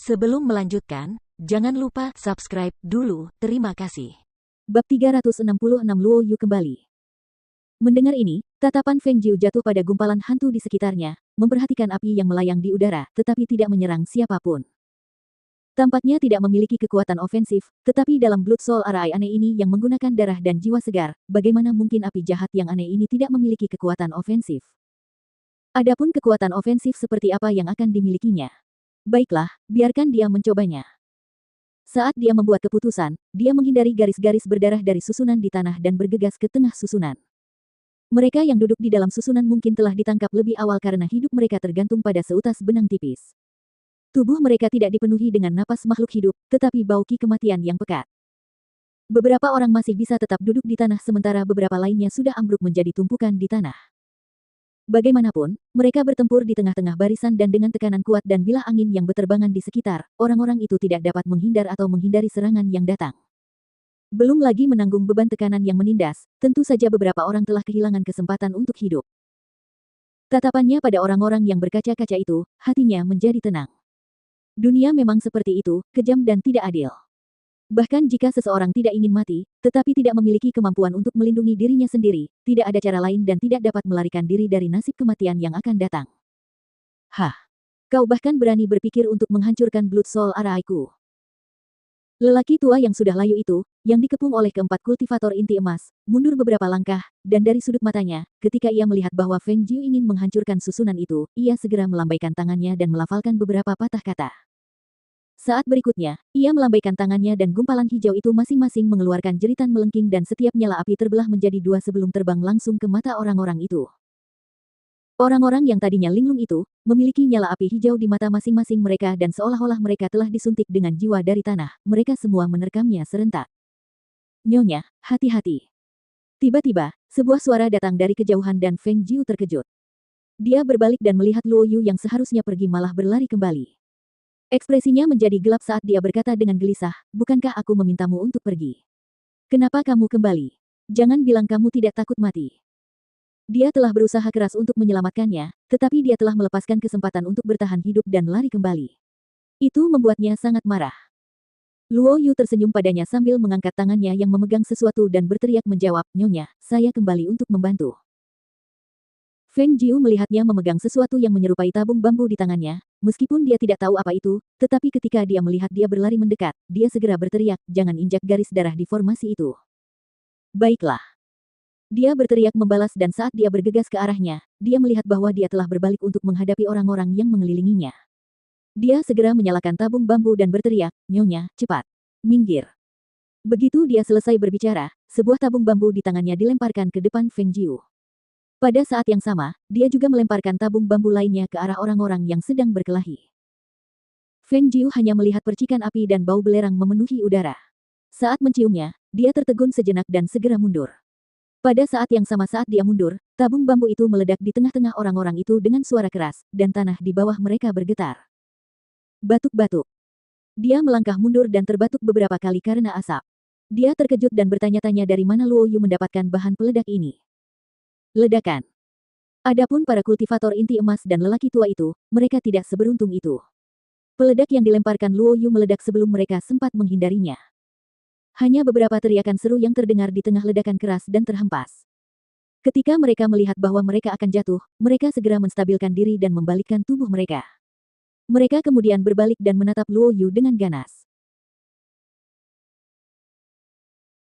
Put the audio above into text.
Sebelum melanjutkan, jangan lupa subscribe dulu, terima kasih. Bab 366 Luo Yu kembali. Mendengar ini, tatapan Feng Jiu jatuh pada gumpalan hantu di sekitarnya, memperhatikan api yang melayang di udara, tetapi tidak menyerang siapapun. Tampaknya tidak memiliki kekuatan ofensif, tetapi dalam Blood Soul Arai aneh ini yang menggunakan darah dan jiwa segar, bagaimana mungkin api jahat yang aneh ini tidak memiliki kekuatan ofensif? Adapun kekuatan ofensif seperti apa yang akan dimilikinya? Baiklah, biarkan dia mencobanya. Saat dia membuat keputusan, dia menghindari garis-garis berdarah dari susunan di tanah dan bergegas ke tengah susunan. Mereka yang duduk di dalam susunan mungkin telah ditangkap lebih awal karena hidup mereka tergantung pada seutas benang tipis. Tubuh mereka tidak dipenuhi dengan napas makhluk hidup, tetapi bau ki kematian yang pekat. Beberapa orang masih bisa tetap duduk di tanah sementara beberapa lainnya sudah ambruk menjadi tumpukan di tanah. Bagaimanapun, mereka bertempur di tengah-tengah barisan dan dengan tekanan kuat dan bilah angin yang berterbangan di sekitar, orang-orang itu tidak dapat menghindar atau menghindari serangan yang datang. Belum lagi menanggung beban tekanan yang menindas, tentu saja beberapa orang telah kehilangan kesempatan untuk hidup. Tatapannya pada orang-orang yang berkaca-kaca itu, hatinya menjadi tenang. Dunia memang seperti itu, kejam dan tidak adil. Bahkan jika seseorang tidak ingin mati, tetapi tidak memiliki kemampuan untuk melindungi dirinya sendiri, tidak ada cara lain dan tidak dapat melarikan diri dari nasib kematian yang akan datang. Hah! Kau bahkan berani berpikir untuk menghancurkan Blood Soul Araiku. Lelaki tua yang sudah layu itu, yang dikepung oleh keempat kultivator inti emas, mundur beberapa langkah, dan dari sudut matanya, ketika ia melihat bahwa Feng Jiu ingin menghancurkan susunan itu, ia segera melambaikan tangannya dan melafalkan beberapa patah kata. Saat berikutnya, ia melambaikan tangannya dan gumpalan hijau itu masing-masing mengeluarkan jeritan melengking dan setiap nyala api terbelah menjadi dua sebelum terbang langsung ke mata orang-orang itu. Orang-orang yang tadinya linglung itu, memiliki nyala api hijau di mata masing-masing mereka dan seolah-olah mereka telah disuntik dengan jiwa dari tanah, mereka semua menerkamnya serentak. Nyonya, hati-hati. Tiba-tiba, sebuah suara datang dari kejauhan dan Feng Jiu terkejut. Dia berbalik dan melihat Luo Yu yang seharusnya pergi malah berlari kembali. Ekspresinya menjadi gelap saat dia berkata dengan gelisah, bukankah aku memintamu untuk pergi? Kenapa kamu kembali? Jangan bilang kamu tidak takut mati. Dia telah berusaha keras untuk menyelamatkannya, tetapi dia telah melepaskan kesempatan untuk bertahan hidup dan lari kembali. Itu membuatnya sangat marah. Luo Yu tersenyum padanya sambil mengangkat tangannya yang memegang sesuatu dan berteriak menjawab, Nyonya, saya kembali untuk membantu. Feng Jiu melihatnya memegang sesuatu yang menyerupai tabung bambu di tangannya, meskipun dia tidak tahu apa itu, tetapi ketika dia melihat dia berlari mendekat, dia segera berteriak, jangan injak garis darah di formasi itu. Baiklah. Dia berteriak membalas dan saat dia bergegas ke arahnya, dia melihat bahwa dia telah berbalik untuk menghadapi orang-orang yang mengelilinginya. Dia segera menyalakan tabung bambu dan berteriak, Nyonya, cepat. Minggir. Begitu dia selesai berbicara, sebuah tabung bambu di tangannya dilemparkan ke depan Feng Jiu. Pada saat yang sama, dia juga melemparkan tabung bambu lainnya ke arah orang-orang yang sedang berkelahi. Feng Jiu hanya melihat percikan api dan bau belerang memenuhi udara. Saat menciumnya, dia tertegun sejenak dan segera mundur. Pada saat yang sama saat dia mundur, tabung bambu itu meledak di tengah-tengah orang-orang itu dengan suara keras, dan tanah di bawah mereka bergetar. Batuk-batuk. Dia melangkah mundur dan terbatuk beberapa kali karena asap. Dia terkejut dan bertanya-tanya dari mana Luo Yu mendapatkan bahan peledak ini. Ledakan. Adapun para kultivator inti emas dan lelaki tua itu, mereka tidak seberuntung itu. Peledak yang dilemparkan Luo Yu meledak sebelum mereka sempat menghindarinya. Hanya beberapa teriakan seru yang terdengar di tengah ledakan keras dan terhempas. Ketika mereka melihat bahwa mereka akan jatuh, mereka segera menstabilkan diri dan membalikkan tubuh mereka. Mereka kemudian berbalik dan menatap Luo Yu dengan ganas.